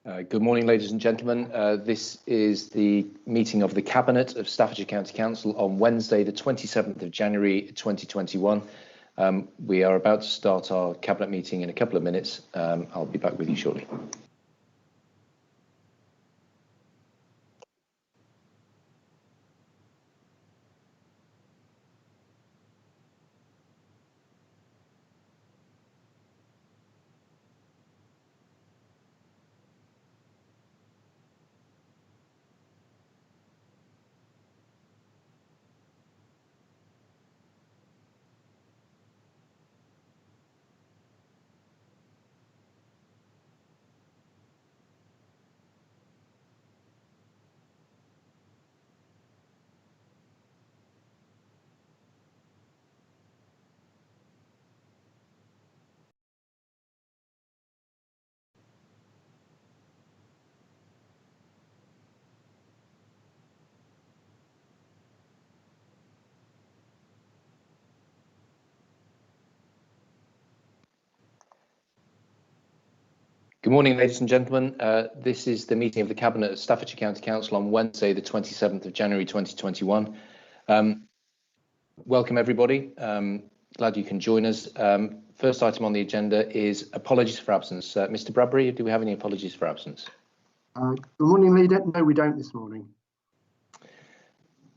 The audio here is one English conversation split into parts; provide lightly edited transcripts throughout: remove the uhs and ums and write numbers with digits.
Good morning, ladies and gentlemen. This is the meeting of the Cabinet of Staffordshire County Council on Wednesday, the 27th of January 2021. We are about to start our Cabinet meeting in a couple of minutes. I'll be back with you shortly. Good morning, ladies and gentlemen. This is the meeting of the Cabinet of Staffordshire County Council on Wednesday, the 27th of January 2021. Welcome, everybody. Glad you can join us. First item on the agenda is apologies for absence. Mr. Bradbury, do we have any apologies for absence? Good morning, Leader. No, we don't this morning.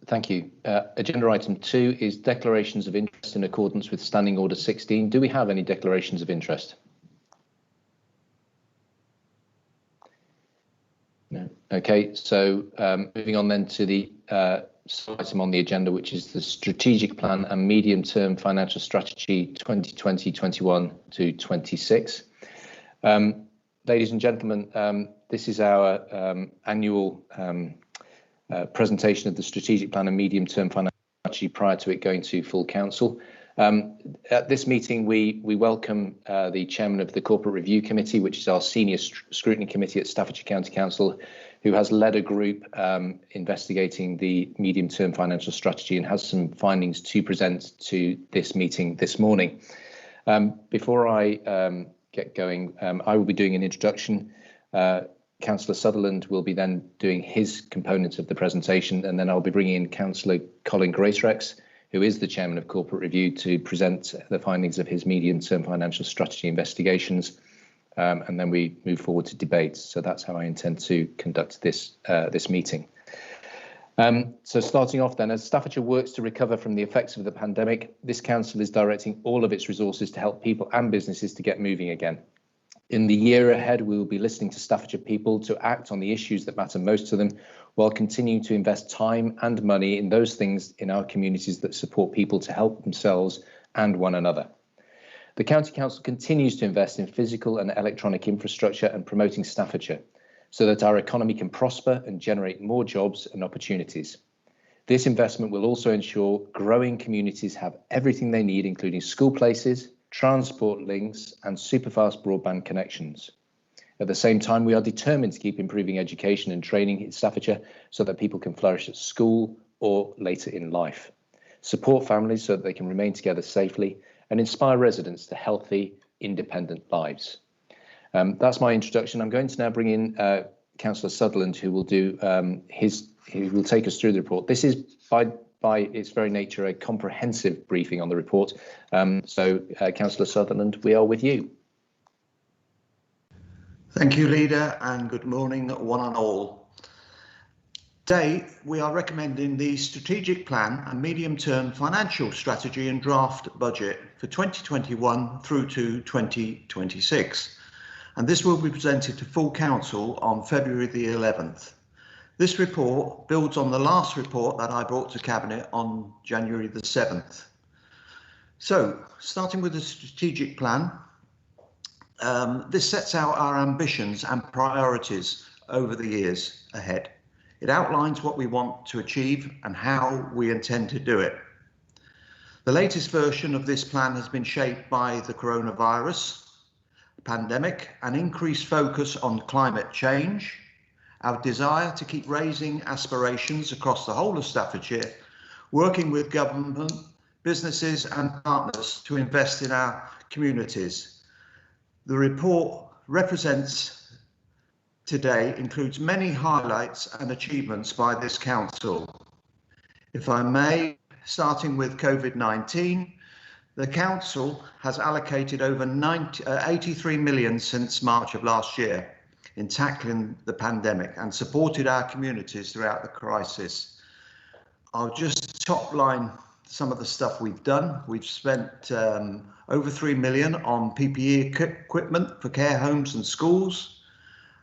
Thank you. Agenda item 2 is declarations of interest in accordance with Standing Order 16. Do we have any declarations of interest? No. Okay, so moving on then to the item on the agenda, which is the Strategic Plan and Medium-Term Financial Strategy 2020-21 to 26. Ladies and gentlemen, this is our annual presentation of the Strategic Plan and Medium-Term Financial Strategy prior to it going to full council. At this meeting, we welcome the chairman of the Corporate Review Committee, which is our senior scrutiny committee at Staffordshire County Council, who has led a group investigating the medium-term financial strategy and has some findings to present to this meeting this morning. Before I get going, I will be doing an introduction. Councillor Sutherland will be then doing his components of the presentation, and then I'll be bringing in Councillor Colin Greatrex, who is the chairman of Corporate Review, to present the findings of his medium-term financial strategy investigations, and then we move forward to debate. So that's how I intend to conduct this meeting. So starting off then, as Staffordshire works to recover from the effects of the pandemic, this council is directing all of its resources to help people and businesses to get moving again. In the year ahead, we will be listening to Staffordshire people to act on the issues that matter most to them, while continuing to invest time and money in those things in our communities that support people to help themselves and one another. The County Council continues to invest in physical and electronic infrastructure and promoting Staffordshire, so that our economy can prosper and generate more jobs and opportunities. This investment will also ensure growing communities have everything they need, including school places, transport links and superfast broadband connections. At the same time, we are determined to keep improving education and training in Staffordshire so that people can flourish at school or later in life, support families so that they can remain together safely, and inspire residents to healthy, independent lives. That's my introduction. I'm going to now bring in Councillor Sutherland, who will do who will take us through the report. This is by its very nature a comprehensive briefing on the report. Councillor Sutherland, we are with you. Thank you, Leader, and good morning one and all. Today, we are recommending the Strategic Plan and Medium-Term Financial Strategy and Draft Budget for 2021 through to 2026. And this will be presented to full council on February the 11th. This report builds on the last report that I brought to Cabinet on January the 7th. So, starting with the Strategic Plan, this sets out our ambitions and priorities over the years ahead. It outlines what we want to achieve and how we intend to do it. The latest version of this plan has been shaped by the coronavirus pandemic, an increased focus on climate change, our desire to keep raising aspirations across the whole of Staffordshire, working with government, businesses and partners to invest in our communities. The report represents today includes many highlights and achievements by this council. If I may, starting with COVID-19, the council has allocated over 83 million since March of last year in tackling the pandemic and supported our communities throughout the crisis. I'll just top line some of the stuff we've done. We've spent over 3 million on PPE equipment for care homes and schools,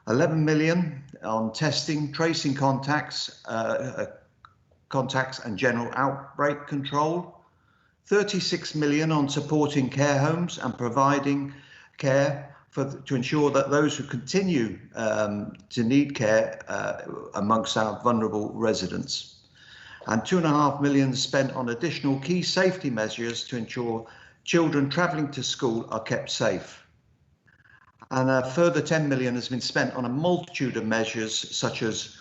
11 million on testing, tracing contacts and general outbreak control, 36 million on supporting care homes and providing care to ensure that those who continue to need care amongst our vulnerable residents. And 2.5 million spent on additional key safety measures to ensure children travelling to school are kept safe. And a further 10 million has been spent on a multitude of measures such as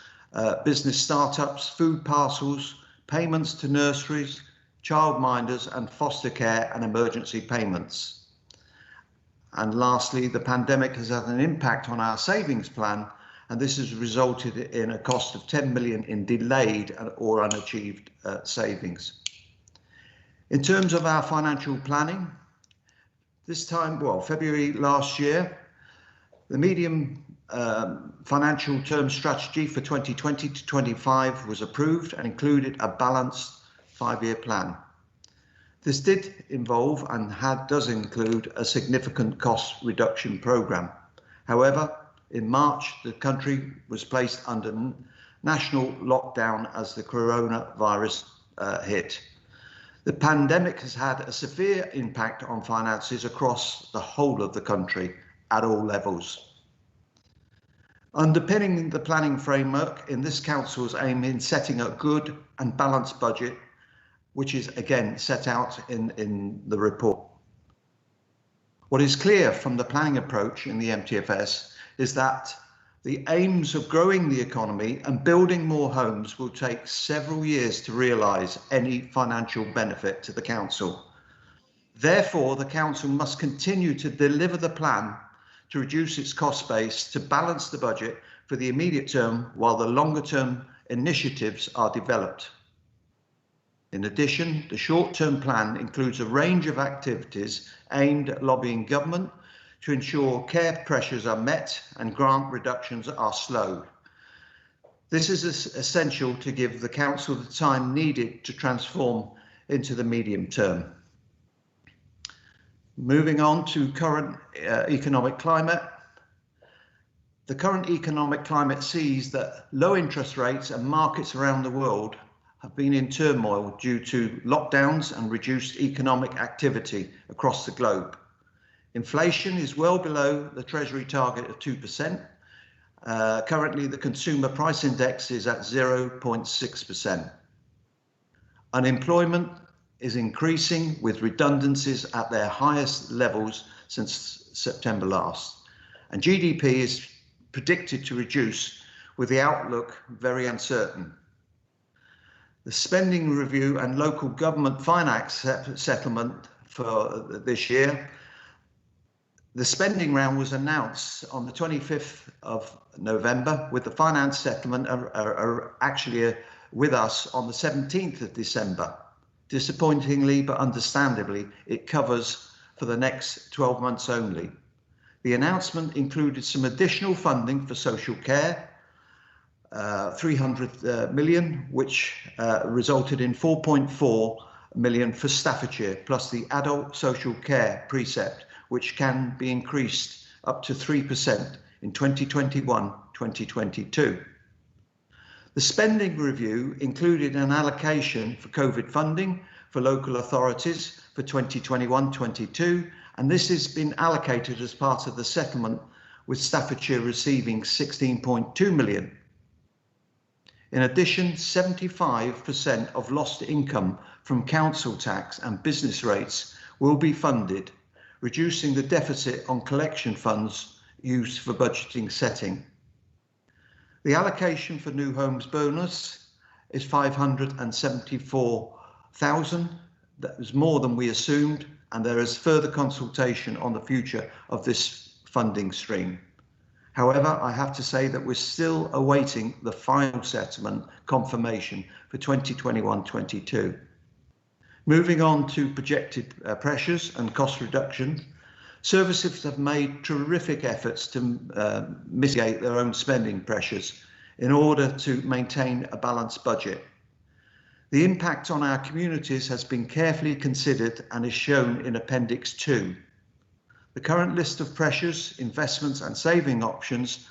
business startups, food parcels, payments to nurseries, childminders and foster care and emergency payments. And lastly, the pandemic has had an impact on our savings plan, and this has resulted in a cost of 10 million in delayed or unachieved savings. In terms of our financial planning, this time, February last year, the medium financial term strategy for 2020 to 25 was approved and included a balanced 5-year plan. This did involve and does include a significant cost reduction programme. However, in March, the country was placed under national lockdown as the coronavirus hit. The pandemic has had a severe impact on finances across the whole of the country at all levels. Underpinning the planning framework in this council's aim in setting a good and balanced budget, which is again set out in the report. What is clear from the planning approach in the MTFS is that the aims of growing the economy and building more homes will take several years to realise any financial benefit to the council. Therefore, the council must continue to deliver the plan to reduce its cost base to balance the budget for the immediate term while the longer term initiatives are developed. In addition, the short-term plan includes a range of activities aimed at lobbying government to ensure care pressures are met and grant reductions are slowed. This is essential to give the council the time needed to transform into the medium term. Moving on to current economic climate. The current economic climate sees that low interest rates and markets around the world have been in turmoil due to lockdowns and reduced economic activity across the globe. Inflation is well below the Treasury target of 2%. Currently, the consumer price index is at 0.6%. Unemployment is increasing with redundancies at their highest levels since September last. And GDP is predicted to reduce with the outlook very uncertain. The spending review and local government finance settlement for this year, the spending round was announced on the 25th of November, with the finance settlement actually with us on the 17th of December. Disappointingly, but understandably, it covers for the next 12 months only. The announcement included some additional funding for social care, 300 million, which resulted in 4.4 million for Staffordshire, plus the adult social care precept, which can be increased up to 3% in 2021-2022. The spending review included an allocation for COVID funding for local authorities for 2021-22, and this has been allocated as part of the settlement, with Staffordshire receiving 16.2 million. In addition, 75% of lost income from council tax and business rates will be funded, reducing the deficit on collection funds used for budgeting setting. The allocation for new homes bonus is 574,000. That was more than we assumed, and there is further consultation on the future of this funding stream. However, I have to say that we're still awaiting the final settlement confirmation for 2021-22. Moving on to projected pressures and cost reduction, services have made terrific efforts to mitigate their own spending pressures in order to maintain a balanced budget. The impact on our communities has been carefully considered and is shown in Appendix 2. The current list of pressures, investments and saving options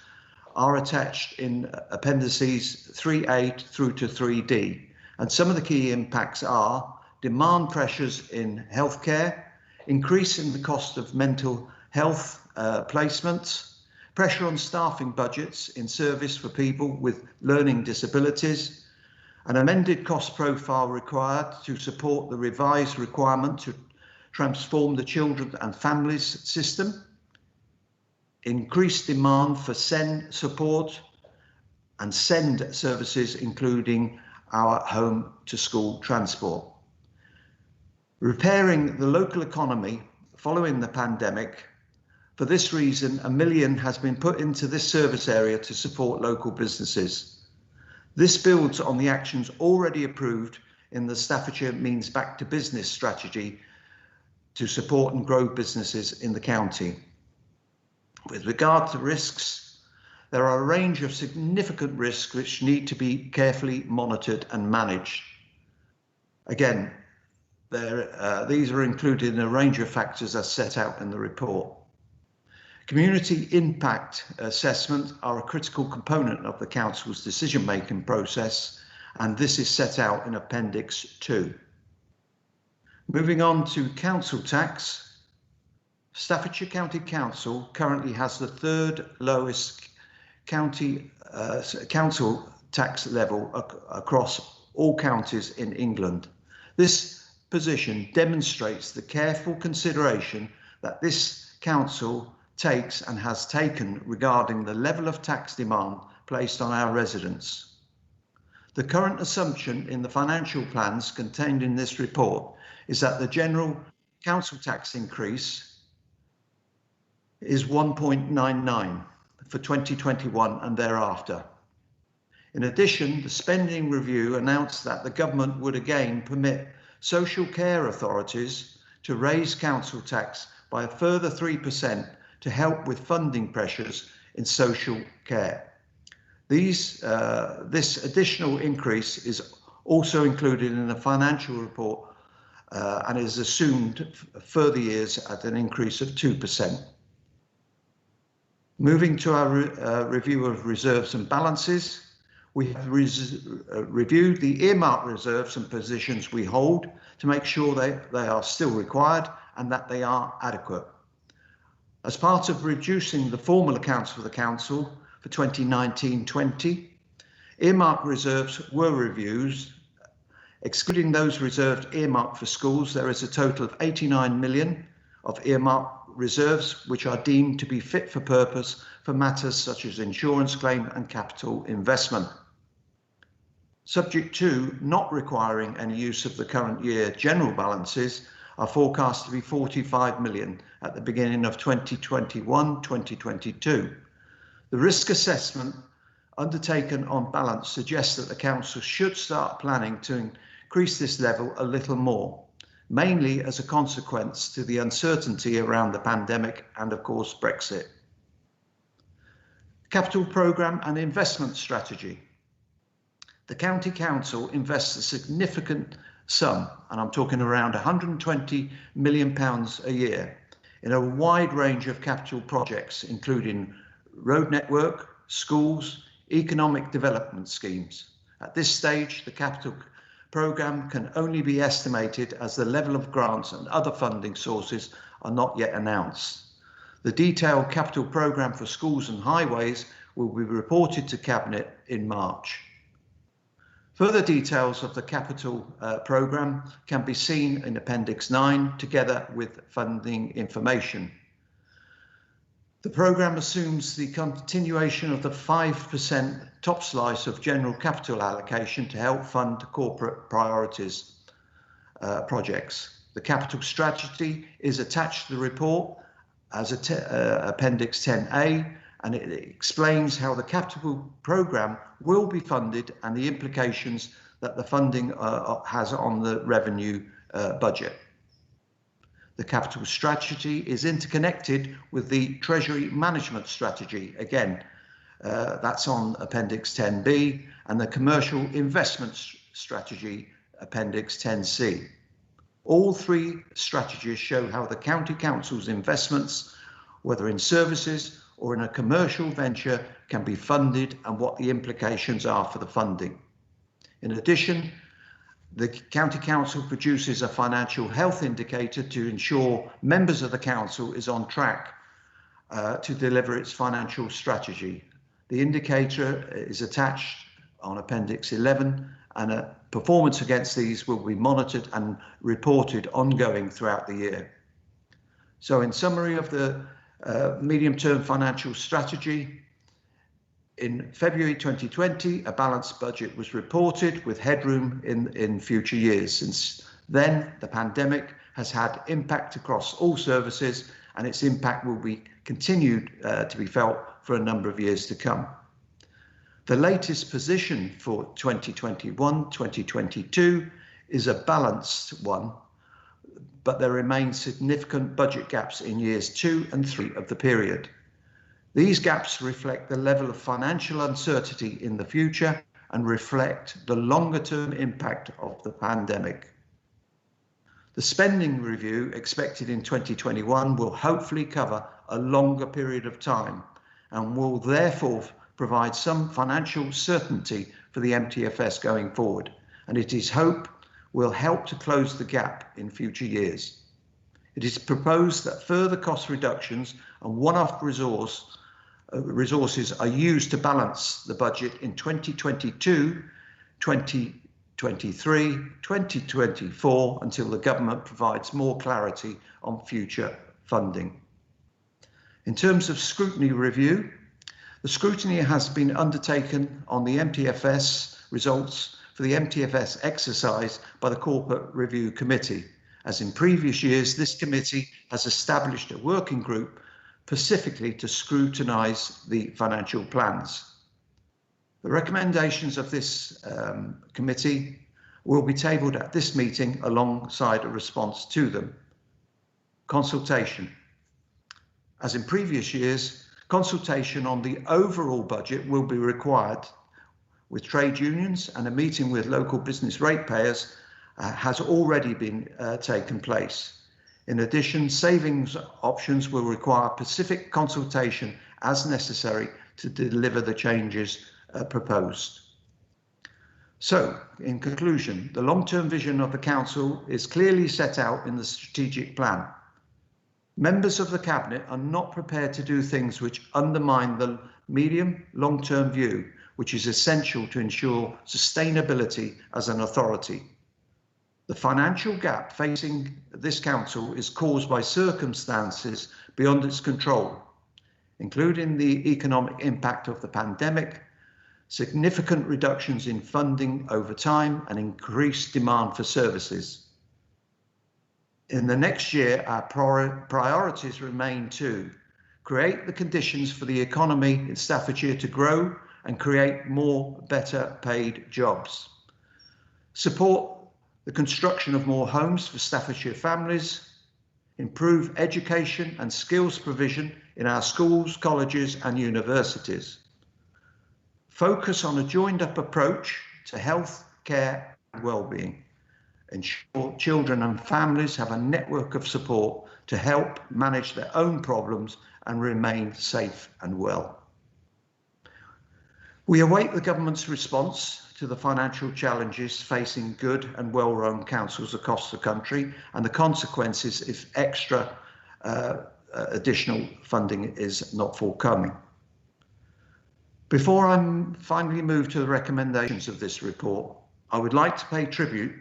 are attached in Appendices 3A through to 3D, and some of the key impacts are demand pressures in healthcare, increase in the cost of mental health placements, pressure on staffing budgets in service for people with learning disabilities, an amended cost profile required to support the revised requirement to transform the children and families system, increased demand for SEND support and SEND services, including our home to school transport. Repairing the local economy following the pandemic. For this reason, £1 million has been put into this service area to support local businesses. This builds on the actions already approved in the Staffordshire Means Back to Business strategy to support and grow businesses in the county. With regard to risks, there are a range of significant risks which need to be carefully monitored and managed. Again, these are included in a range of factors as set out in the report. Community impact assessment are a critical component of the council's decision-making process, and this is set out in Appendix 2. Moving on to council tax, Staffordshire County Council currently has the third lowest county council tax level across all counties in England. This position demonstrates the careful consideration that this council takes and has taken regarding the level of tax demand placed on our residents. The current assumption in the financial plans contained in this report is that the general council tax increase is 1.99 for 2021 and thereafter. In addition, the spending review announced that the government would again permit social care authorities to raise council tax by a further 3% to help with funding pressures in social care. This additional increase is also included in the financial report and is assumed further years at an increase of 2%. Moving to our review of reserves and balances, we have reviewed the earmark reserves and positions we hold to make sure they are still required and that they are adequate. As part of reducing the formal accounts for the council for 2019-20, earmark reserves were reviewed. Excluding those reserved earmarked for schools, there is a total of 89 million of earmarked reserves which are deemed to be fit for purpose for matters such as insurance claim and capital investment. Subject to not requiring any use of the current year, general balances are forecast to be 45 million at the beginning of 2021-2022. The risk assessment undertaken on balance suggests that the council should start planning to increase this level a little more, mainly as a consequence to the uncertainty around the pandemic and of course Brexit. Capital programme and investment strategy. The County Council invests a significant sum, and I'm talking around £120 million a year, in a wide range of capital projects, including road network, schools, economic development schemes. At this stage, the capital programme can only be estimated as the level of grants and other funding sources are not yet announced. The detailed capital programme for schools and highways will be reported to Cabinet in March. Further details of the capital programme can be seen in Appendix 9 together with funding information. The programme assumes the continuation of the 5% top slice of general capital allocation to help fund corporate priorities projects. The capital strategy is attached to the report as Appendix 10A and it explains how the capital programme will be funded and the implications that the funding has on the revenue budget. The capital strategy is interconnected with the Treasury Management Strategy. Again, that's on Appendix 10B, and the Commercial Investment Strategy, Appendix 10C. All three strategies show how the County Council's investments, whether in services or in a commercial venture, can be funded and what the implications are for the funding. In addition, the County Council produces a financial health indicator to ensure members of the Council is on track to deliver its financial strategy. The indicator is attached on Appendix 11, and performance against these will be monitored and reported ongoing throughout the year. So in summary of the medium-term financial strategy, in February 2020, a balanced budget was reported with headroom in future years. Since then, the pandemic has had impact across all services, and its impact will be continued to be felt for a number of years to come. The latest position for 2021-2022 is a balanced one, but there remain significant budget gaps in years 2 and 3 of the period. These gaps reflect the level of financial uncertainty in the future and reflect the longer-term impact of the pandemic. The spending review expected in 2021 will hopefully cover a longer period of time and will therefore provide some financial certainty for the MTFS going forward, and it is hoped will help to close the gap in future years. It is proposed that further cost reductions and one-off resources are used to balance the budget in 2022, 2023, 2024 until the government provides more clarity on future funding. In terms of scrutiny review, the scrutiny has been undertaken on the MTFS results for the MTFS exercise by the Corporate Review Committee. As in previous years, this committee has established a working group specifically to scrutinise the financial plans. The recommendations of this committee will be tabled at this meeting alongside a response to them. Consultation. As in previous years, consultation on the overall budget will be required with trade unions, and a meeting with local business ratepayers has already been taken place. In addition, savings options will require specific consultation as necessary to deliver the changes proposed. So, in conclusion, the long-term vision of the Council is clearly set out in the strategic plan. Members of the Cabinet are not prepared to do things which undermine the medium, long-term view, which is essential to ensure sustainability as an authority. The financial gap facing this Council is caused by circumstances beyond its control, including the economic impact of the pandemic, significant reductions in funding over time, and increased demand for services. In the next year, our priorities remain to create the conditions for the economy in Staffordshire to grow and create more better paid jobs. Support the construction of more homes for Staffordshire families, improve education and skills provision in our schools, colleges and universities. Focus on a joined-up approach to health, care and well-being. Ensure children and families have a network of support to help manage their own problems and remain safe and well. We await the government's response to the financial challenges facing good and well-run councils across the country and the consequences if extra additional funding is not forthcoming. Before I finally move to the recommendations of this report, I would like to pay tribute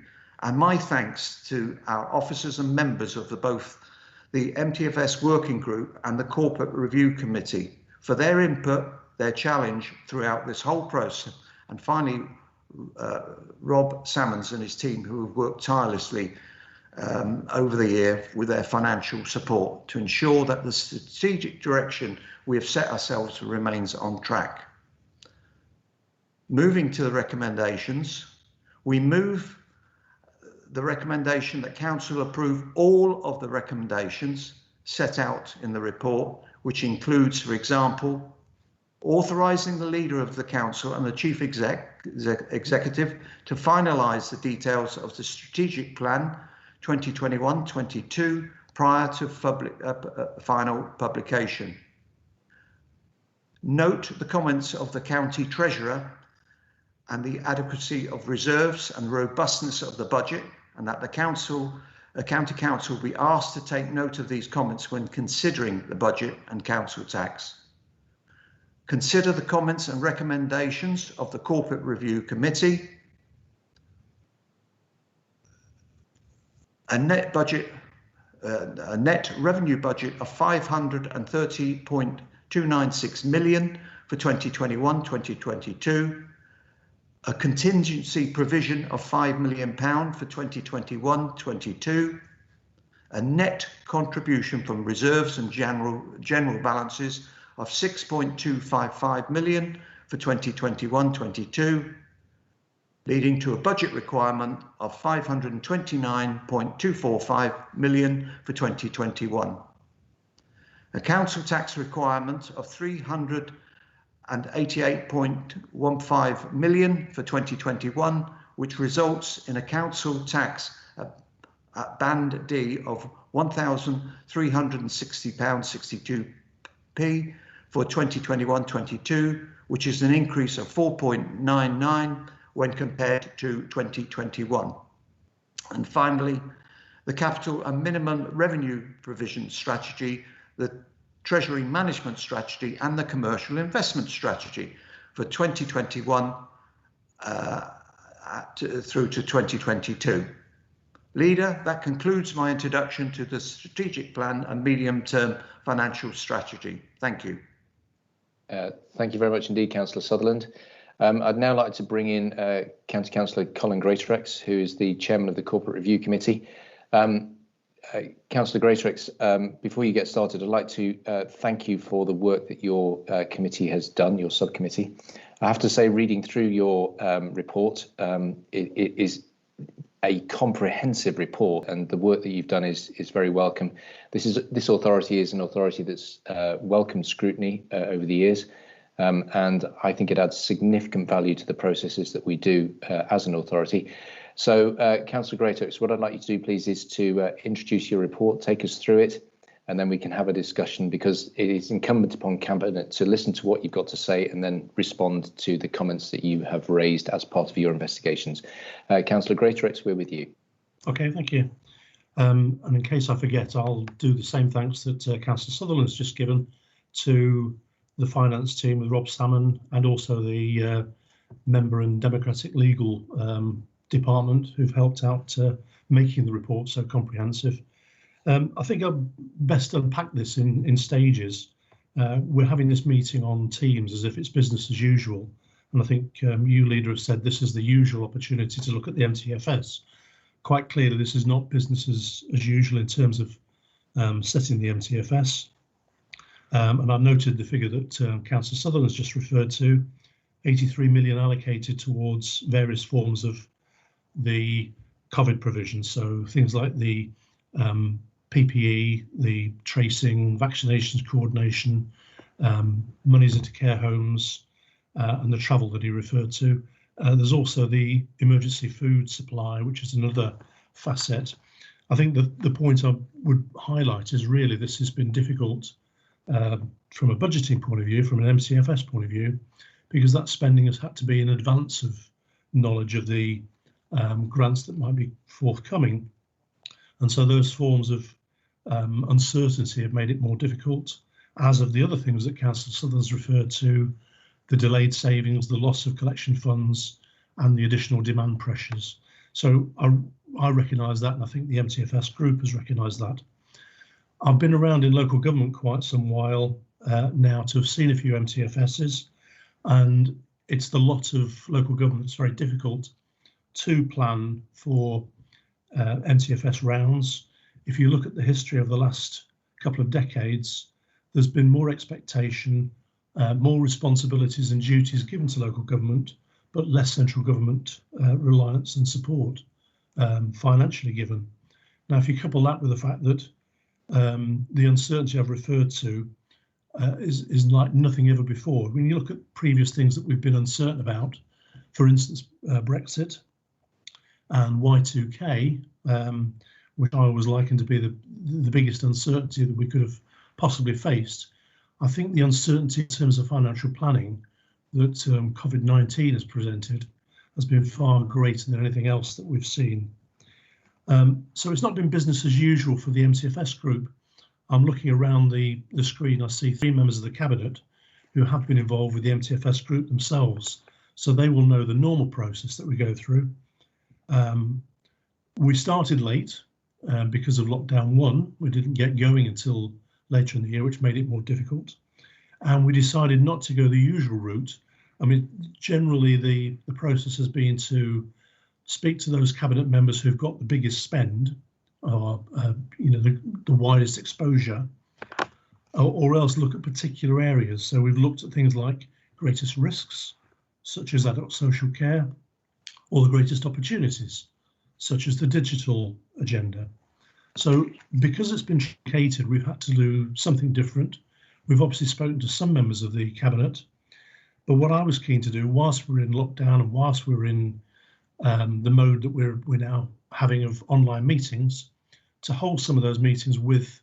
and my thanks to our officers and members of both the MTFS Working Group and the Corporate Review Committee for their input, their challenge throughout this whole process, and finally Rob Salmons and his team who have worked tirelessly over the year with their financial support to ensure that the strategic direction we have set ourselves remains on track. Moving to the recommendations, we move the recommendation that Council approve all of the recommendations set out in the report, which includes, for example, authorising the leader of the Council and the Chief Executive to finalise the details of the strategic plan 2021-22 prior to final publication. Note the comments of the County Treasurer and the adequacy of reserves and robustness of the budget, and that the County Council will be asked to take note of these comments when considering the budget and council tax. Consider the comments and recommendations of the Corporate Review Committee. A net revenue budget of 530.296 million for 2021-2022. A contingency provision of £5 million for 2021-22, a net contribution from reserves and general balances of 6.255 million for 2021-22, leading to a budget requirement of 529.245 million for 2021. A council tax requirement of 388.15 million for 2021, which results in a council tax at band D of £1,360.62 for 2021-22, which is an increase of 4.99 when compared to 2021. And finally, the capital and minimum revenue provision strategy, the Treasury Management Strategy and the Commercial Investment Strategy for 2021 through to 2022. Leader, that concludes my introduction to the strategic plan and medium-term financial strategy. Thank you. Thank you very much indeed, Councillor Sutherland. I'd now like to bring in County Councillor Colin Greatorex, who is the Chairman of the Corporate Review Committee. Councillor Greatorex, before you get started, I'd like to thank you for the work that your committee has done, your subcommittee. I have to say, reading through your report, it is a comprehensive report, and the work that you've done is very welcome. This authority is an authority that's welcomed scrutiny over the years, and I think it adds significant value to the processes that we do as an authority. So, Councillor Greatorex, what I'd like you to do, please, is to introduce your report, take us through it, and then we can have a discussion, because it is incumbent upon Cabinet to listen to what you've got to say and then respond to the comments that you have raised as part of your investigations. Councillor Greatorex, we're with you. Okay, thank you. And in case I forget, I'll do the same thanks that Councillor Sutherland has just given to the finance team with Rob Salmon, and also the member and Democratic Legal Department who've helped out making the report so comprehensive. I think I'll best unpack this in stages. We're having this meeting on Teams as if it's business as usual, and I think you, Leader, have said this is the usual opportunity to look at the MTFS. Quite clearly, this is not business as usual in terms of setting the MTFS. And I've noted the figure that Councillor Sutherland has just referred to, 83 million allocated towards various forms of the COVID provisions, so things like the PPE, the tracing, vaccinations coordination, monies into care homes, and the travel that he referred to. There's also the emergency food supply, which is another facet. I think the point I would highlight is really this has been difficult from a budgeting point of view, from an MTFS point of view, because that spending has had to be in advance of knowledge of the grants that might be forthcoming, and so those forms of uncertainty have made it more difficult, as of the other things that Councillor Sutherland's referred to, the delayed savings, the loss of collection funds, and the additional demand pressures. So I recognise that, and I think the MTFS group has recognised that. I've been around in local government quite some while now to have seen a few MTFSs, and it's the lot of local government that's very difficult to plan for MTFS rounds. If you look at the history of the last couple of decades, there's been more expectation, more responsibilities and duties given to local government, but less central government reliance and support financially given. Now, if you couple that with the fact that the uncertainty I've referred to is like nothing ever before. When you look at previous things that we've been uncertain about, for instance, Brexit and Y2K, which I was likened to be the biggest uncertainty that we could have possibly faced. I think the uncertainty in terms of financial planning that COVID-19 has presented has been far greater than anything else that we've seen. So it's not been business as usual for the MTFS group. I'm looking around the screen, I see 3 members of the Cabinet who have been involved with the MTFS group themselves, so they will know the normal process that we go through. We started late because of lockdown 1. We didn't get going until later in the year, which made it more difficult. And we decided not to go the usual route. I mean, generally the process has been to speak to those Cabinet members who've got the biggest spend, or the widest exposure, or else look at particular areas. So we've looked at things like greatest risks, such as adult social care, or the greatest opportunities, such as the digital agenda. So because it's been truncated, we've had to do something different. We've obviously spoken to some members of the Cabinet, but what I was keen to do, whilst we're in lockdown and whilst we're in the mode that we're now having of online meetings, to hold some of those meetings with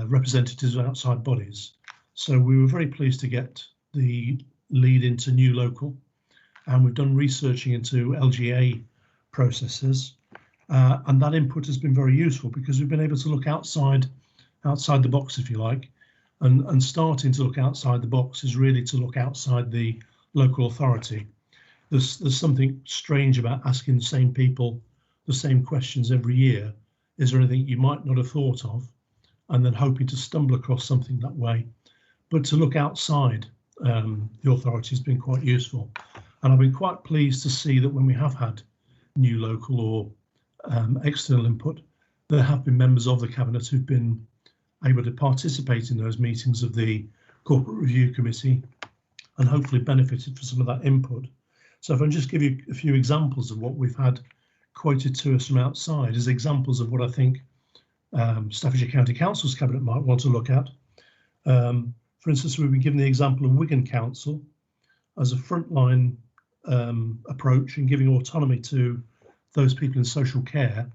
representatives of outside bodies. So we were very pleased to get the lead into New Local, and we've done researching into LGA processes, and that input has been very useful because we've been able to look outside the box, if you like, and starting to look outside the box is really to look outside the local authority. There's something strange about asking the same people the same questions every year. Is there anything you might not have thought of? And then hoping to stumble across something that way. But to look outside the authority has been quite useful. And I've been quite pleased to see that when we have had New Local or external input, there have been members of the Cabinet who've been able to participate in those meetings of the Corporate Review Committee and hopefully benefited from some of that input. So if I can just give you a few examples of what we've had quoted to us from outside as examples of what I think Staffordshire County Council's Cabinet might want to look at. For instance, we've been given the example of Wigan Council as a frontline approach and giving autonomy to those people in social care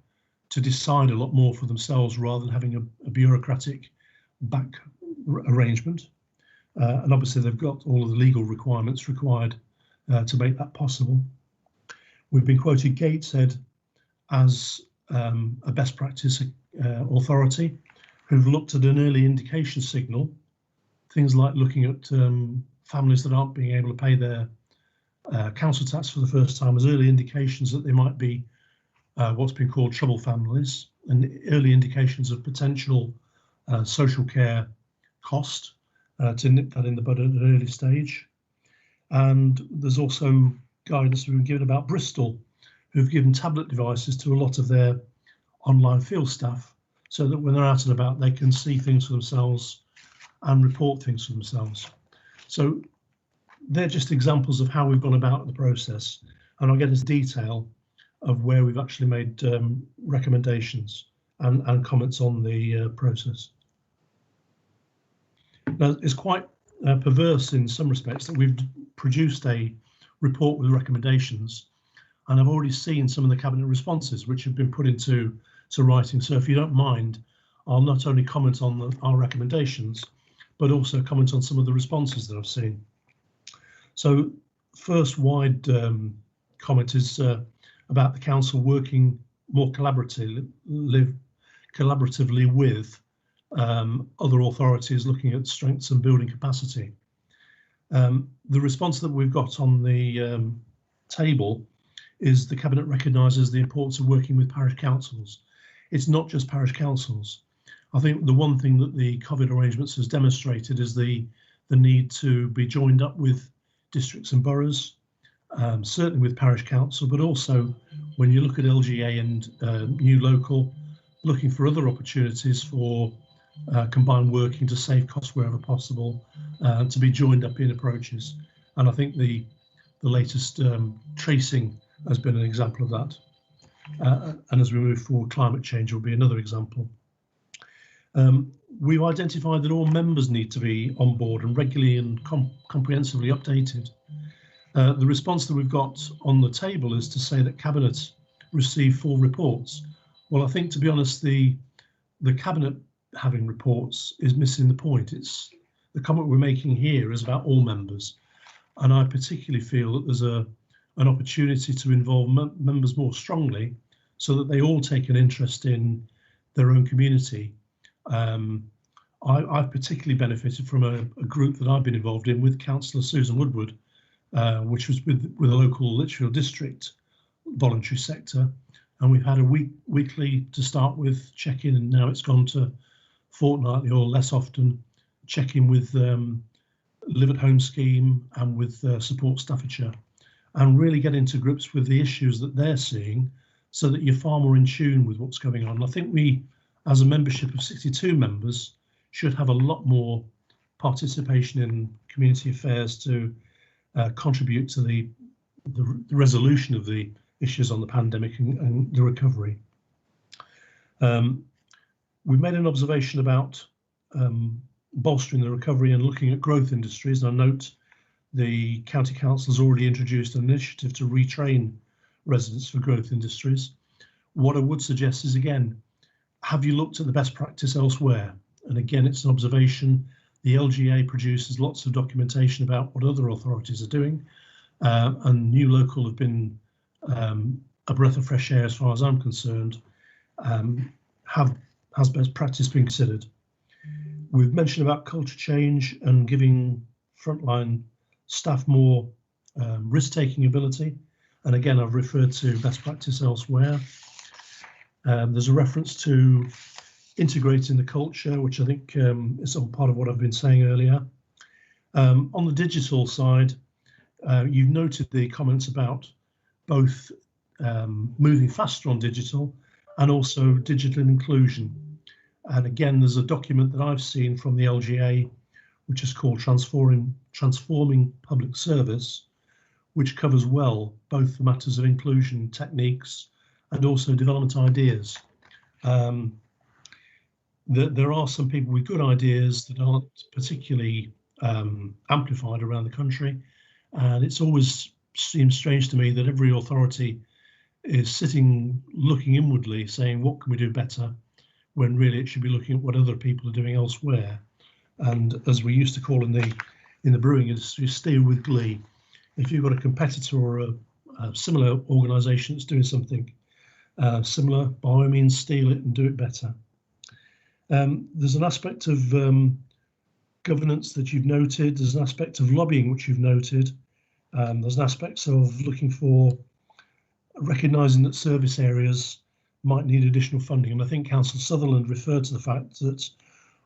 to decide a lot more for themselves rather than having a bureaucratic back arrangement. And obviously they've got all of the legal requirements required to make that possible. We've been quoted Gateshead as a best practice authority who've looked at an early indication signal, things like looking at families that aren't being able to pay their council tax for the first time as early indications that they might be what's been called trouble families, and early indications of potential social care cost to nip that in the bud at an early stage. And there's also guidance we've been given about Bristol, who've given tablet devices to a lot of their online field staff so that when they're out and about, they can see things for themselves and report things for themselves. So they're just examples of how we've gone about the process. And I'll get into detail of where we've actually made recommendations and comments on the process. Now, it's quite perverse in some respects that we've produced a report with recommendations, and I've already seen some of the Cabinet responses which have been put into writing. So if you don't mind, I'll not only comment on our recommendations, but also comment on some of the responses that I've seen. So first wide comment is about the Council working more collaboratively with other authorities looking at strengths and building capacity. The response that we've got on the table is the Cabinet recognises the importance of working with parish councils. It's not just parish councils. I think the one thing that the COVID arrangements has demonstrated is the need to be joined up with districts and boroughs certainly with parish council, but also when you look at LGA and New Local, looking for other opportunities for combined working to save costs wherever possible, to be joined up in approaches. And I think the latest tracing has been an example of that. And as we move forward, climate change will be another example. We've identified that all members need to be on board and regularly and comprehensively updated. The response that we've got on the table is to say that Cabinet receive full reports. Well, I think, to be honest, the Cabinet having reports is missing the point. It's the comment we're making here is about all members. And I particularly feel that there's an opportunity to involve members more strongly so that they all take an interest in their own community. I've particularly benefited from a group that I've been involved in with Councillor Susan Woodward, which was with a local Lichfield district voluntary sector. And we've had a weekly to start with check-in, and now it's gone to fortnightly or less often check-in with Live at Home scheme and with Support Staffordshire, and really get into grips with the issues that they're seeing so that you're far more in tune with what's going on. I think we, as a membership of 62 members, should have a lot more participation in community affairs to contribute to the resolution of the issues on the pandemic and the recovery. We've made an observation about bolstering the recovery and looking at growth industries. And I note the County Council has already introduced an initiative to retrain residents for growth industries. What I would suggest is, again, have you looked at the best practice elsewhere? And again, it's an observation. The LGA produces lots of documentation about what other authorities are doing, and New Local have been a breath of fresh air as far as I'm concerned. Has best practice been considered? We've mentioned about culture change and giving frontline staff more risk-taking ability. And again, I've referred to best practice elsewhere. There's a reference to integrating the culture, which I think is all part of what I've been saying earlier. On the digital side, you've noted the comments about both moving faster on digital and also digital inclusion. And again, there's a document that I've seen from the LGA, which is called Transforming Public Service, which covers well both the matters of inclusion techniques and also development ideas. There are some people with good ideas that aren't particularly amplified around the country. And it's always seems strange to me that every authority is sitting, looking inwardly, saying, what can we do better? When really it should be looking at what other people are doing elsewhere. And as we used to call in the brewing industry, steer with glee. If you've got a competitor or a similar organisation that's doing something similar, by all means steal it and do it better. There's an aspect of governance that you've noted. There's an aspect of lobbying which you've noted. There's an aspect of looking for recognising that service areas might need additional funding. And I think Councillor Sutherland referred to the fact that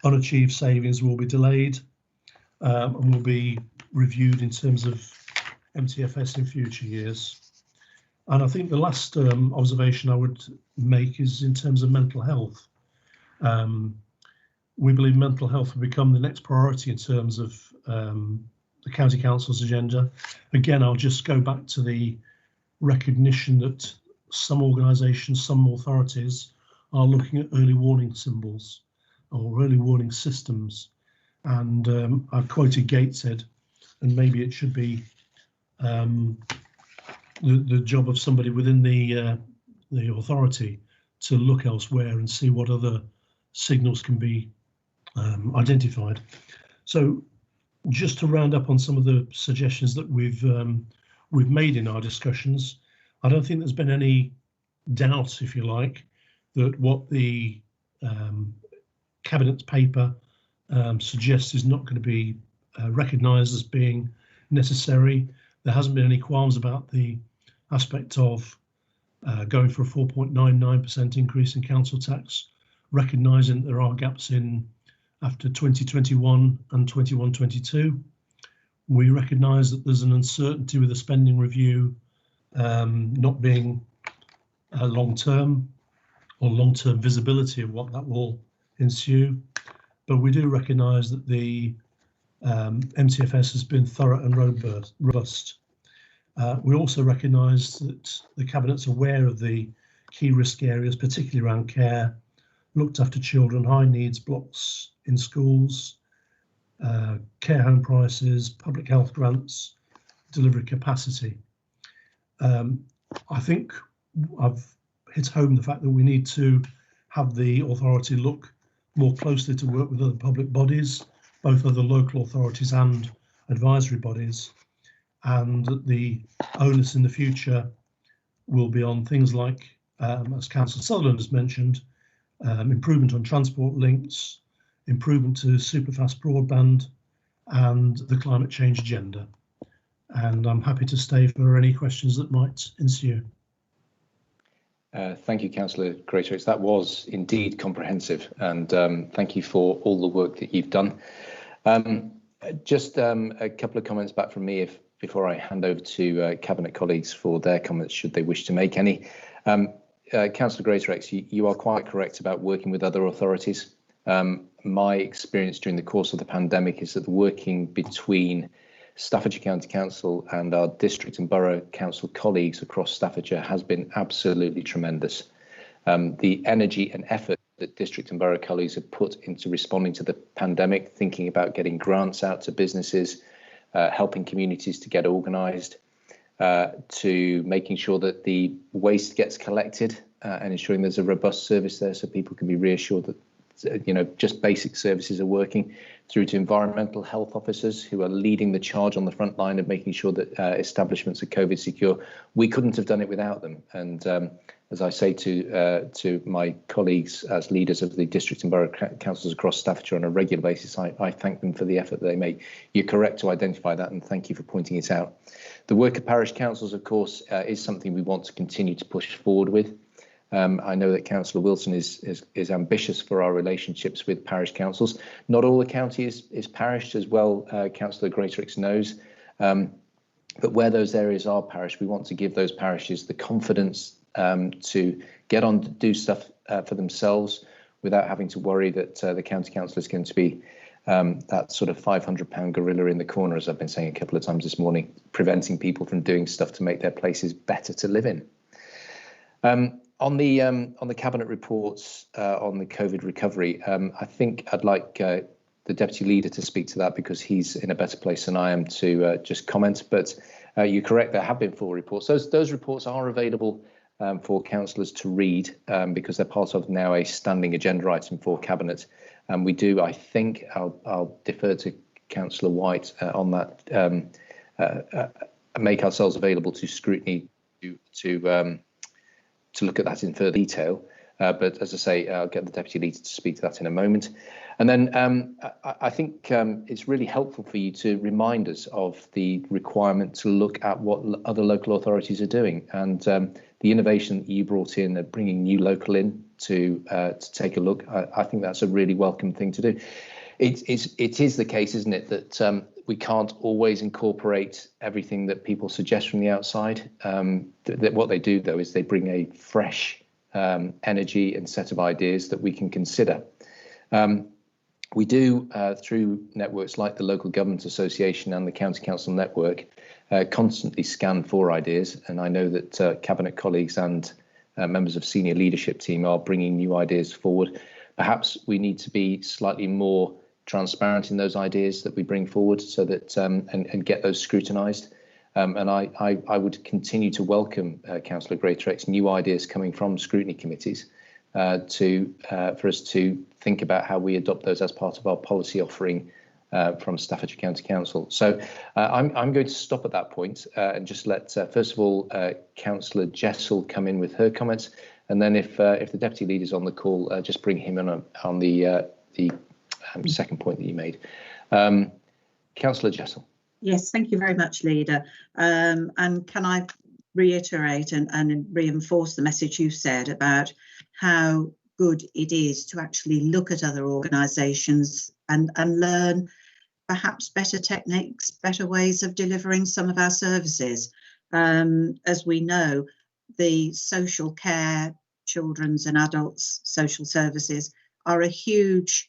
unachieved savings will be delayed and will be reviewed in terms of MTFS in future years. And I think the last observation I would make is in terms of mental health. We believe mental health will become the next priority in terms of the County Council's agenda. Again, I'll just go back to the recognition that some organisations, some authorities are looking at early warning symbols or early warning systems. And I've quoted Gateshead, and maybe it should be the job of somebody within the authority to look elsewhere and see what other signals can be identified. So just to round up on some of the suggestions that we've made in our discussions, I don't think there's been any doubt, if you like, that what the Cabinet paper suggests is not going to be recognised as being necessary. There hasn't been any qualms about the aspect of going for a 4.99% increase in council tax, recognising that there are gaps in after 2021 and 21-22. We recognise that there's an uncertainty with the spending review not being long-term or long-term visibility of what that will ensue. But we do recognise that the MTFS has been thorough and robust. We also recognise that the Cabinet's aware of the key risk areas, particularly around care, looked after children, high needs blocks in schools, care home prices, public health grants, delivery capacity. I think I've hit home the fact that we need to have the authority look more closely to work with other public bodies, both other local authorities and advisory bodies, and that the onus in the future will be on things like, as Councillor Sutherland has mentioned, improvement on transport links, improvement to superfast broadband, and the climate change agenda. And I'm happy to stay for any questions that might ensue. Thank you, Councillor Greatorex. That was indeed comprehensive, and thank you for all the work that you've done. Just a couple of comments back from me before I hand over to Cabinet colleagues for their comments, should they wish to make any. Councillor Greatorex, you are quite correct about working with other authorities. My experience during the course of the pandemic is that the working between Staffordshire County Council and our district and borough council colleagues across Staffordshire has been absolutely tremendous. The energy and effort that district and borough colleagues have put into responding to the pandemic, thinking about getting grants out to businesses, helping communities to get organised, to making sure that the waste gets collected and ensuring there's a robust service there so people can be reassured that just basic services are working, through to environmental health officers who are leading the charge on the front line of making sure that establishments are COVID secure. We couldn't have done it without them. And as I say to my colleagues as leaders of the district and borough councils across Staffordshire on a regular basis, I thank them for the effort they make. You're correct to identify that, and thank you for pointing it out. The work of parish councils, of course, is something we want to continue to push forward with. I know that Councillor Wilson is ambitious for our relationships with parish councils. Not all the county is parish as well, Councillor Greatorex knows. But where those areas are parish, we want to give those parishes the confidence to get on to do stuff for themselves without having to worry that the county council is going to be that sort of £500 gorilla in the corner, as I've been saying a couple of times this morning, preventing people from doing stuff to make their places better to live in. On the cabinet reports on the COVID recovery, I think I'd like the deputy leader to speak to that because he's in a better place than I am to just comment. But you're correct, there have been 4 reports. Those reports are available for councillors to read because they're part of now a standing agenda item for cabinet. And we do, I think, I'll defer to Councillor White on that, make ourselves available to scrutiny to look at that in further detail. But as I say, I'll get the deputy leader to speak to that in a moment. And then I think it's really helpful for you to remind us of the requirement to look at what other local authorities are doing, and the innovation that you brought in of bringing New Local in to take a look. I think that's a really welcome thing to do. It is the case, isn't it, that we can't always incorporate everything that people suggest from the outside. What they do, though, is they bring a fresh energy and set of ideas that we can consider. We do, through networks like the Local Government Association and the County Council Network, constantly scan for ideas. And I know that Cabinet colleagues and members of senior leadership team are bringing new ideas forward. Perhaps we need to be slightly more transparent in those ideas that we bring forward so that and get those scrutinised. And I would continue to welcome Councillor Greatorex new ideas coming from scrutiny committees for us to think about how we adopt those as part of our policy offering from Staffordshire County Council. So I'm going to stop at that point and just let first of all Councillor Jessel come in with her comments, and then if the deputy leader is on the call, just bring him in on the second point that you made. Councillor Jessel. Yes, thank you very much, Leader. And can I reiterate and reinforce the message you said about how good it is to actually look at other organisations and learn perhaps better techniques, better ways of delivering some of our services. As we know, the social care, children's and adults social services are a huge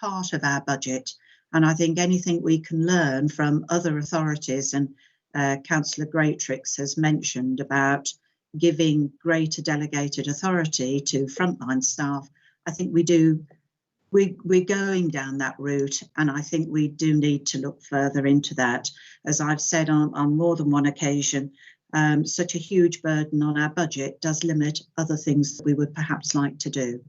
part of our budget. And I think anything we can learn from other authorities, and Councillor Greatrix has mentioned about giving greater delegated authority to frontline staff, I think we're going down that route, and I think we do need to look further into that. As I've said on more than one occasion, such a huge burden on our budget does limit other things that we would perhaps like to do.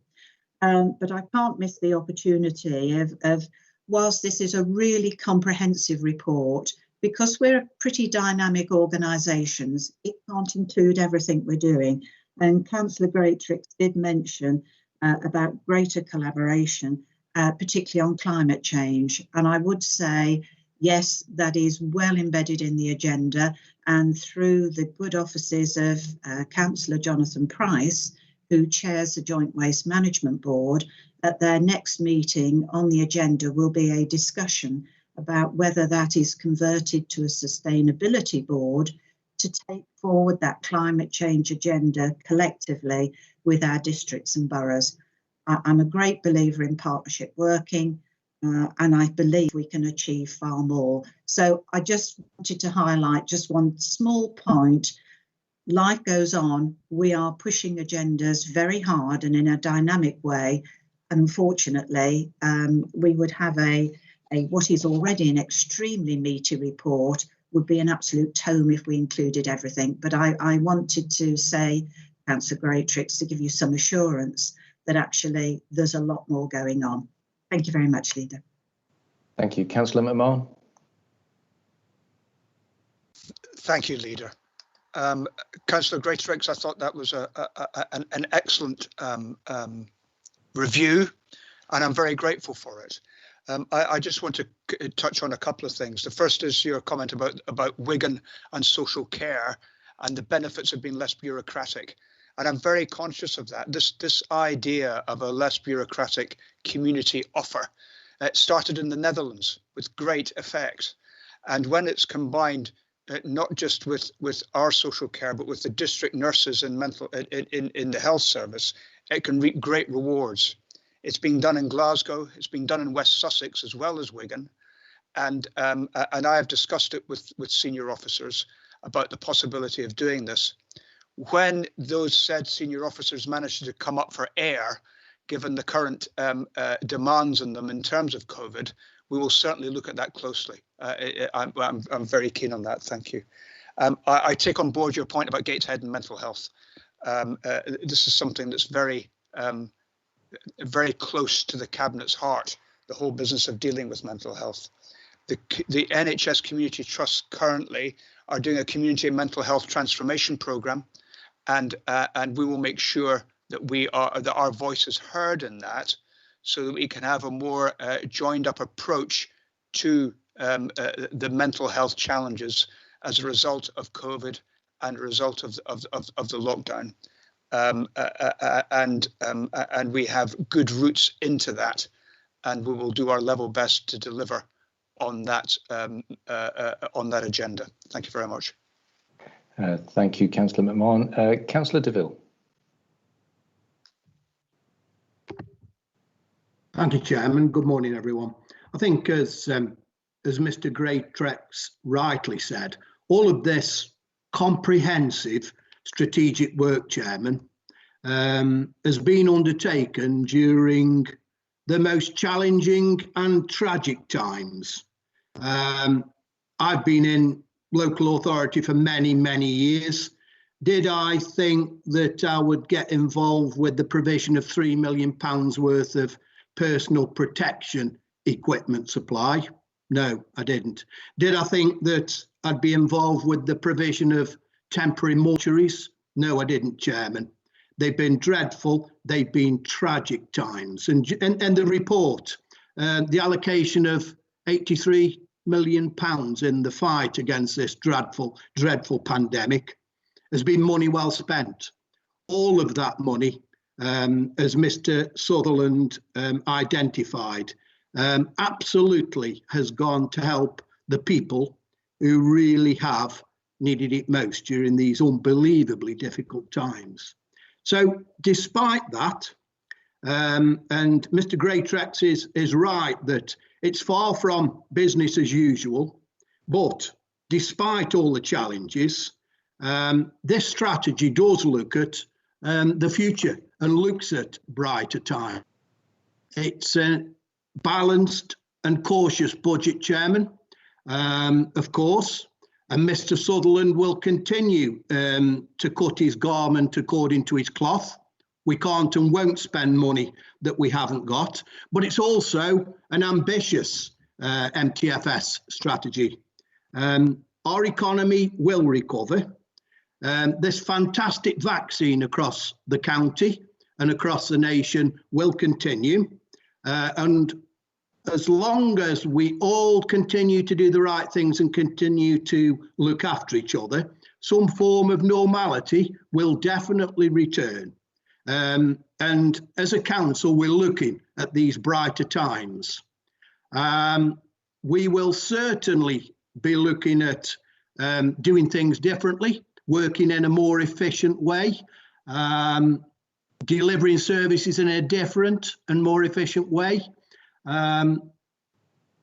But I can't miss the opportunity of whilst this is a really comprehensive report, because we're pretty dynamic organisations, it can't include everything we're doing. And Councillor Greatrix did mention about greater collaboration, particularly on climate change. And I would say, yes, that is well embedded in the agenda, and through the good offices of Councillor Jonathan Price, who chairs the Joint Waste Management Board, at their next meeting on the agenda will be a discussion about whether that is converted to a sustainability board to take forward that climate change agenda collectively with our districts and boroughs. I'm a great believer in partnership working, and I believe we can achieve far more. So I just wanted to highlight just one small point. Life goes on. We are pushing agendas very hard and in a dynamic way. Unfortunately, we would have a what is already an extremely meaty report would be an absolute tome if we included everything. But I wanted to say, Councillor Greatrix, to give you some assurance that actually there's a lot more going on. Thank you very much, Leader. Thank you. Councillor McMahon. Thank you, Leader. Councillor Greatrix, I thought that was an excellent review, and I'm very grateful for it. I just want to touch on a couple of things. The first is your comment about Wigan and social care and the benefits of being less bureaucratic. And I'm very conscious of that. This idea of a less bureaucratic community offer, it started in the Netherlands with great effect. And when it's combined, not just with our social care, but with the district nurses in the health service, it can reap great rewards. It's being done in Glasgow. It's being done in West Sussex as well as Wigan. And I have discussed it with senior officers about the possibility of doing this. When those said senior officers managed to come up for air, given the current demands on them in terms of COVID, we will certainly look at that closely. I'm very keen on that. Thank you. I take on board your point about Gateshead and mental health. This is something that's very close to the Cabinet's heart, the whole business of dealing with mental health. The NHS Community Trusts currently are doing a community mental health transformation programme, and we will make sure that our voice is heard in that, so that we can have a more joined up approach to the mental health challenges as a result of COVID and a result of the lockdown. And we have good routes into that, and we will do our level best to deliver on that agenda. Thank you very much. Thank you, Councillor McMahon. Councillor DeVille. Thank you, Chairman. Good morning, everyone. I think as Mr. Greatrix rightly said, all of this comprehensive strategic work, Chairman, has been undertaken during the most challenging and tragic times. I've been in local authority for many, many years. Did I think that I would get involved with the provision of £3 million worth of personal protection equipment supply? No, I didn't. Did I think that I'd be involved with the provision of temporary mortuaries? No, I didn't, Chairman. They've been dreadful. They've been tragic times. And the report, the allocation of £83 million in the fight against this dreadful pandemic has been money well spent. All of that money, as Mr. Sutherland identified, absolutely has gone to help the people who really have needed it most during these unbelievably difficult times. So despite that, and Mr. Greatrex is right that it's far from business as usual, but despite all the challenges, this strategy does look at the future and looks at brighter times. It's a balanced and cautious budget, Chairman, of course, and Mr. Sutherland will continue to cut his garment according to his cloth. We can't and won't spend money that we haven't got, but it's also an ambitious MTFS strategy. Our economy will recover. This fantastic vaccine across the county and across the nation will continue. And as long as we all continue to do the right things and continue to look after each other, some form of normality will definitely return. And as a council, we're looking at these brighter times. We will certainly be looking at doing things differently, working in a more efficient way, delivering services in a different and more efficient way.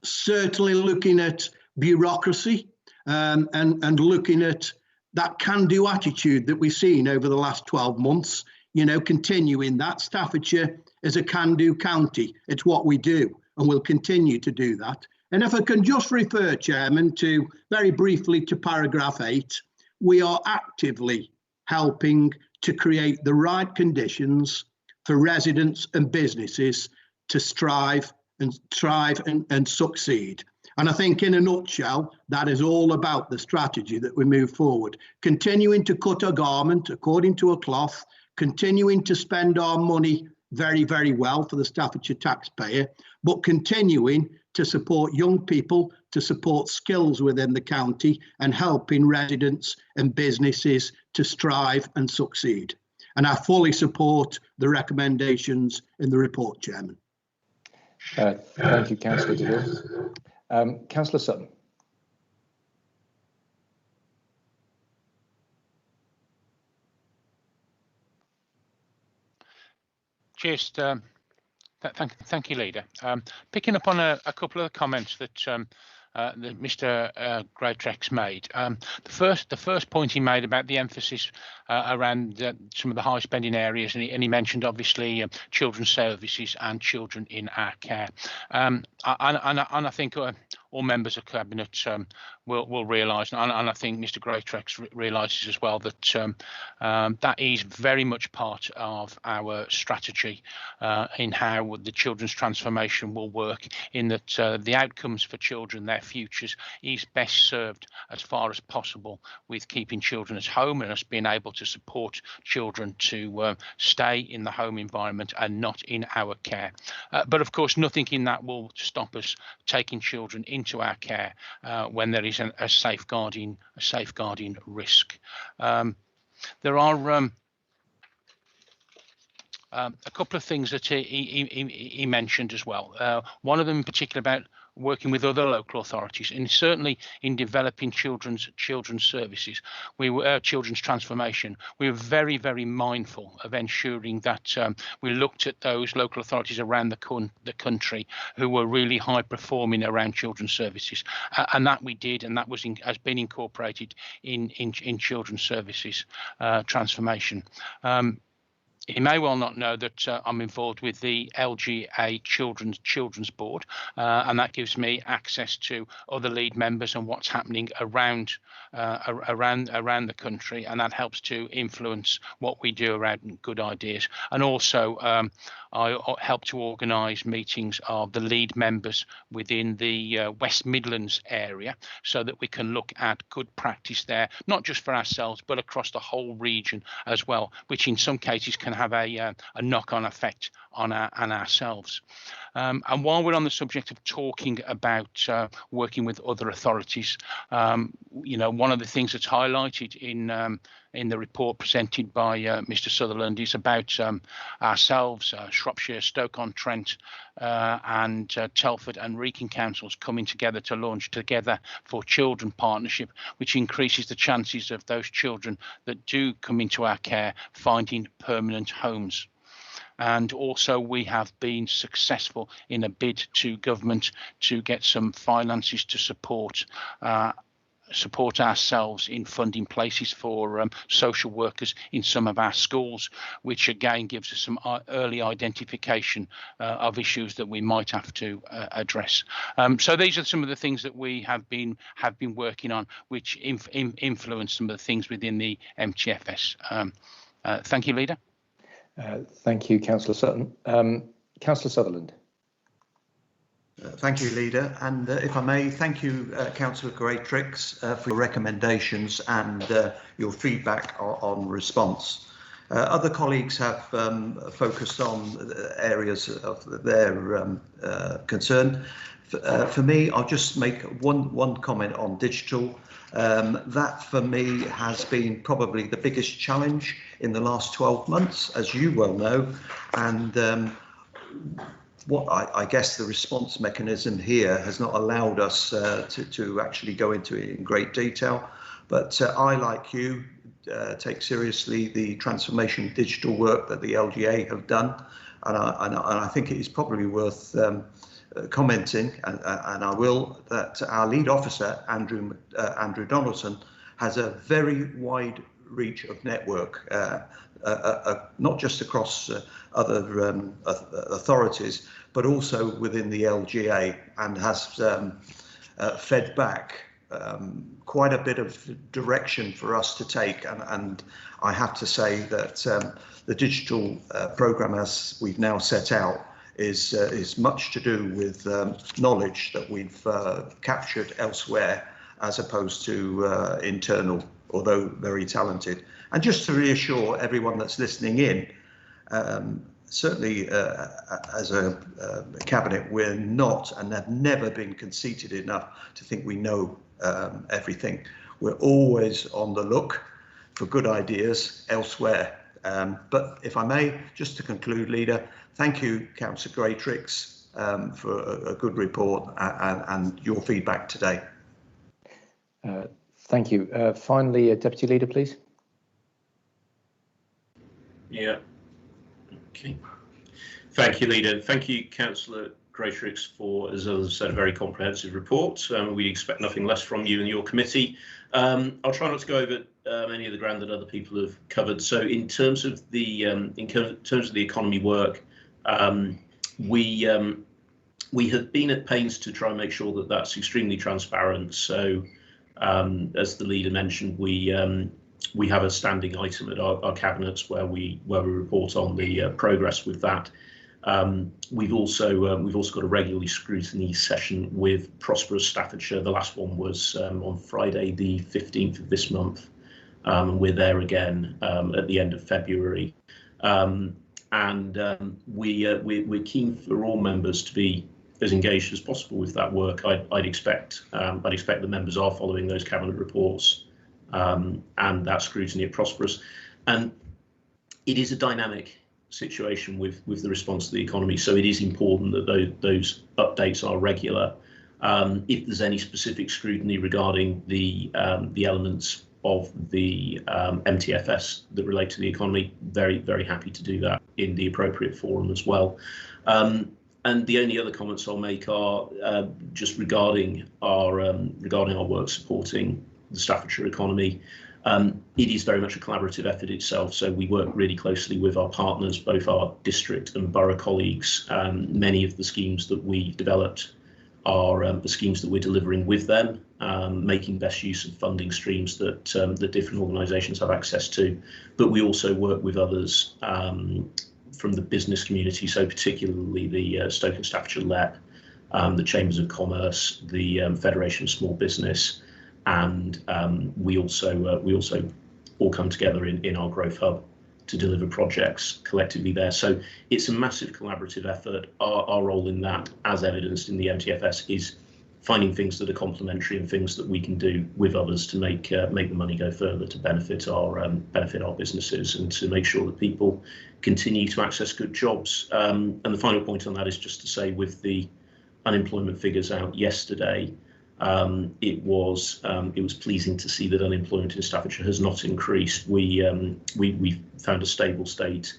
Certainly looking at bureaucracy and looking at that can-do attitude that we've seen over the last 12 months, you know, continuing that. Staffordshire is a can-do county. It's what we do, and we'll continue to do that. And if I can just refer, Chairman, to very briefly to paragraph 8, we are actively helping to create the right conditions for residents and businesses to strive and thrive and succeed. And I think in a nutshell, that is all about the strategy that we move forward, continuing to cut our garment according to a cloth, continuing to spend our money very, very well for the Staffordshire taxpayer, but continuing to support young people, to support skills within the county and helping residents and businesses to strive and succeed. And I fully support the recommendations in the report, Chairman. Thank you, Councillor DeVille. Councillor Sutton. Just thank you, Leader. Picking up on a couple of the comments that that Mr. Greatrex made. The first point he made about the emphasis around some of the high spending areas, and he mentioned obviously children's services and children in our care. And I think all members of Cabinet will realise, and I think Mr. Greatrex realises as well, that that is very much part of our strategy in how the children's transformation will work, in that the outcomes for children, their futures, is best served as far as possible with keeping children at home and us being able to support children to stay in the home environment and not in our care. But of course, nothing in that will stop us taking children into our care when there is a safeguarding risk. There are a couple of things that he mentioned as well. One of them in particular about working with other local authorities, and certainly in developing children's services, children's transformation. We were very, very mindful of ensuring that we looked at those local authorities around the country who were really high performing around children's services, and that we did, and that has been incorporated in children's services transformation. You may well not know that I'm involved with the LGA Children's Board, and that gives me access to other lead members and what's happening around the country, and that helps to influence what we do around good ideas. And also, I help to organise meetings of the lead members within the West Midlands area, so that we can look at good practice there, not just for ourselves, but across the whole region as well, which in some cases can have a knock-on effect on ourselves. And while we're on the subject of talking about working with other authorities, you know, one of the things that's highlighted in the report presented by Mr. Sutherland is about ourselves, Shropshire, Stoke-on-Trent, and Telford and Wrekin councils coming together to launch Together for Children partnership, which increases the chances of those children that do come into our care finding permanent homes. And also we have been successful in a bid to government to get some finances to support ourselves in funding places for social workers in some of our schools, which again gives us some early identification of issues that we might have to address. So these are some of the things that we have been working on, which influence some of the things within the MTFS. Thank you, Leader. Thank you, Councillor Sutton. Councillor Sutherland. Thank you, Leader. And if I may, thank you, Councillor Greatrix, for your recommendations and your feedback on response. Other colleagues have focused on areas of their concern. For me, I'll just make one comment on digital. That for me has been probably the biggest challenge in the last 12 months, as you well know. And what I guess the response mechanism here has not allowed us to actually go into it in great detail. But I, like you, take seriously the transformation digital work that the LGA have done. And I think it is probably worth commenting, and I will, that our lead officer, Andrew Donaldson, has a very wide reach of network, not just across other authorities, but also within the LGA, and has fed back quite a bit of direction for us to take. And I have to say that the digital programme, as we've now set out, is much to do with knowledge that we've captured elsewhere, as opposed to internal, although very talented. And just to reassure everyone that's listening in, certainly as a cabinet, we're not and have never been conceited enough to think we know everything. We're always on the look for good ideas elsewhere. But if I may, just to conclude, Leader, thank you, Councillor Greatrix, for a good report and your feedback today. Thank you. Finally, Deputy Leader, please. Yeah. Okay. Thank you, Leader. Thank you, Councillor Greatrix, for, as others said, a very comprehensive report. We expect nothing less from you and your committee. I'll try not to go over any of the ground that other people have covered. So, in terms of the economy work, we have been at pains to try and make sure that that's extremely transparent. So, as the Leader mentioned, we have a standing item at our cabinets where we report on the progress with that. We've also got a regularly scrutiny session with Prosperous Staffordshire. The last one was on Friday, the 15th of this month. We're there again at the end of February, and we're keen for all members to be as engaged as possible with that work. I'd expect the members are following those cabinet reports and that scrutiny at Prosperous, and it is a dynamic situation with the response to the economy, so it is important that those updates are regular. If there's any specific scrutiny regarding the elements of the MTFS that relate to the economy, very, very happy to do that in the appropriate forum as well. And the only other comments I'll make are just regarding our work supporting the Staffordshire economy. It is very much a collaborative effort itself, so we work really closely with our partners, both our district and borough colleagues. Many of the schemes that we developed are the schemes that we're delivering with them, making best use of funding streams that different organisations have access to. But we also work with others from the business community, so particularly the Stoke and Staffordshire LEP, the Chambers of Commerce, the Federation of Small Business, and we also all come together in our Growth Hub to deliver projects collectively there. So it's a massive collaborative effort. Our role in that, as evidenced in the MTFS, is finding things that are complementary and things that we can do with others to make the money go further, to benefit our businesses, and to make sure that people continue to access good jobs. And the final point on that is just to say, with the unemployment figures out yesterday, it was pleasing to see that unemployment in Staffordshire has not increased. We found a stable state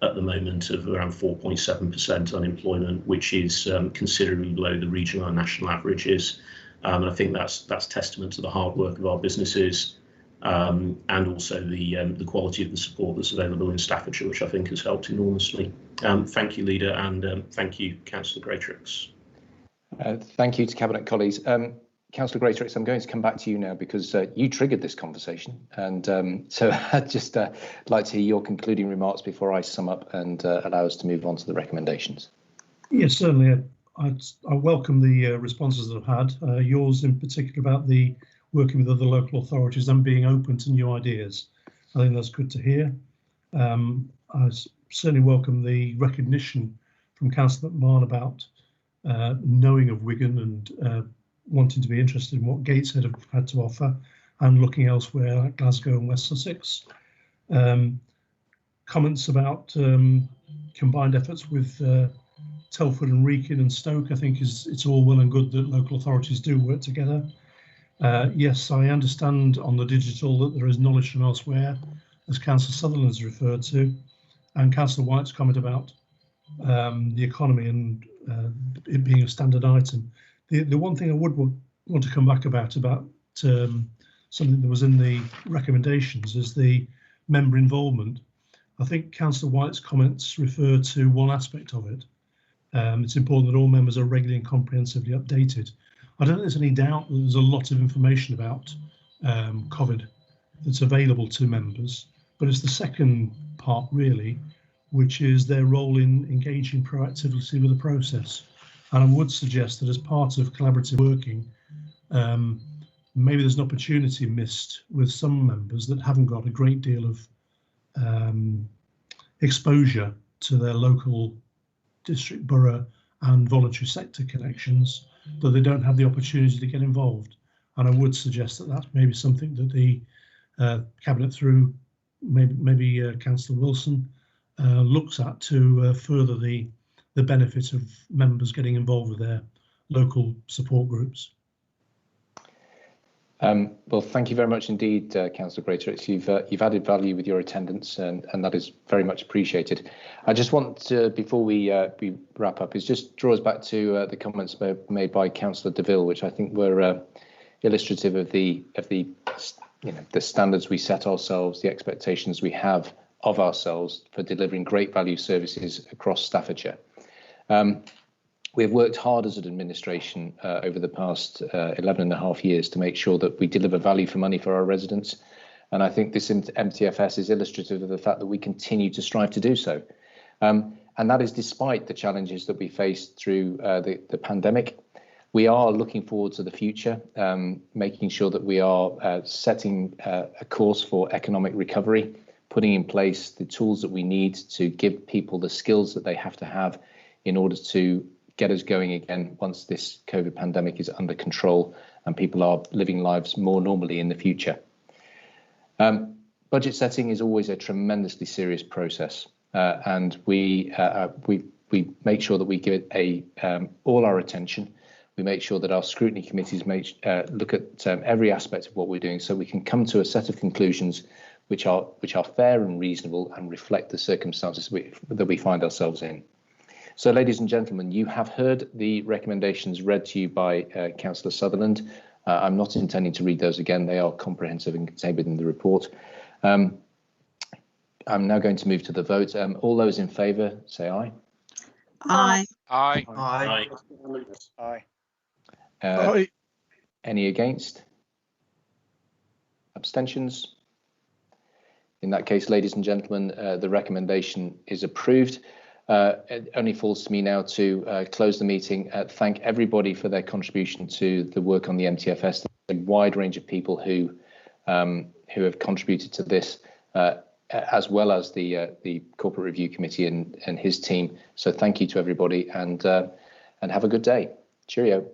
at the moment of around 4.7% unemployment, which is considerably below the regional and national averages. And I think that's testament to the hard work of our businesses, and also the quality of the support that's available in Staffordshire, which I think has helped enormously. Thank you, Leader, and thank you, Councillor Greatrix. Thank you to Cabinet colleagues. Councillor Greatrix, I'm going to come back to you now because you triggered this conversation, and so I'd just like to hear your concluding remarks before I sum up and allow us to move on to the recommendations. Yes, certainly. I welcome the responses that I've had, yours in particular about the working with other local authorities and being open to new ideas. I think that's good to hear. I certainly welcome the recognition from Councillor McMahon about knowing of Wigan and wanting to be interested in what Gateshead have had to offer, and looking elsewhere like Glasgow and West Sussex. Comments about combined efforts with Telford and Wrekin and Stoke, I think it's all well and good that local authorities do work together. Yes, I understand on the digital that there is knowledge from elsewhere, as Councillor Sutherland has referred to, and Councillor White's comment about the economy and it being a standard item. The one thing I would want to come back about something that was in the recommendations is the member involvement. I think Councillor White's comments refer to one aspect of it. It's important that all members are regularly and comprehensively updated. I don't think there's any doubt that there's a lot of information about COVID that's available to members, but it's the second part really, which is their role in engaging proactively with the process. And I would suggest that as part of collaborative working, maybe there's an opportunity missed with some members that haven't got a great deal of exposure to their local district, borough and voluntary sector connections, that they don't have the opportunity to get involved. And I would suggest that that's maybe something that the Cabinet, through maybe Councillor Wilson, looks at to further the benefit of members getting involved with their local support groups. Well, thank you very much indeed, Councillor Greatrix. You've added value with your attendance, and that is very much appreciated. I just want to, before we wrap up, is just draw us back to the comments made by Councillor Deville, which I think were illustrative of the standards we set ourselves, the expectations we have of ourselves for delivering great value services across Staffordshire. We have worked hard as an administration over the past 11.5 years to make sure that we deliver value for money for our residents. And I think this MTFS is illustrative of the fact that we continue to strive to do so. And that is despite the challenges that we faced through the pandemic. We are looking forward to the future, making sure that we are setting a course for economic recovery, putting in place the tools that we need to give people the skills that they have to have in order to get us going again once this COVID pandemic is under control and people are living lives more normally in the future. Budget setting is always a tremendously serious process, and we make sure that we give it all our attention. We make sure that our scrutiny committees look at every aspect of what we're doing, so we can come to a set of conclusions which are fair and reasonable and reflect the circumstances that we find ourselves in. So, ladies and gentlemen, you have heard the recommendations read to you by Councillor Sutherland. I'm not intending to read those again. They are comprehensive and contained within the report. I'm now going to move to the vote. All those in favour, say aye. Aye. Aye. Aye. Aye. Aye. Any against? Abstentions? In that case, ladies and gentlemen, the recommendation is approved. It only falls to me now to close the meeting. Thank everybody for their contribution to the work on the MTFS. A wide range of people who have contributed to this, as well as the Corporate Review Committee and his team. So thank you to everybody, and have a good day. Cheerio.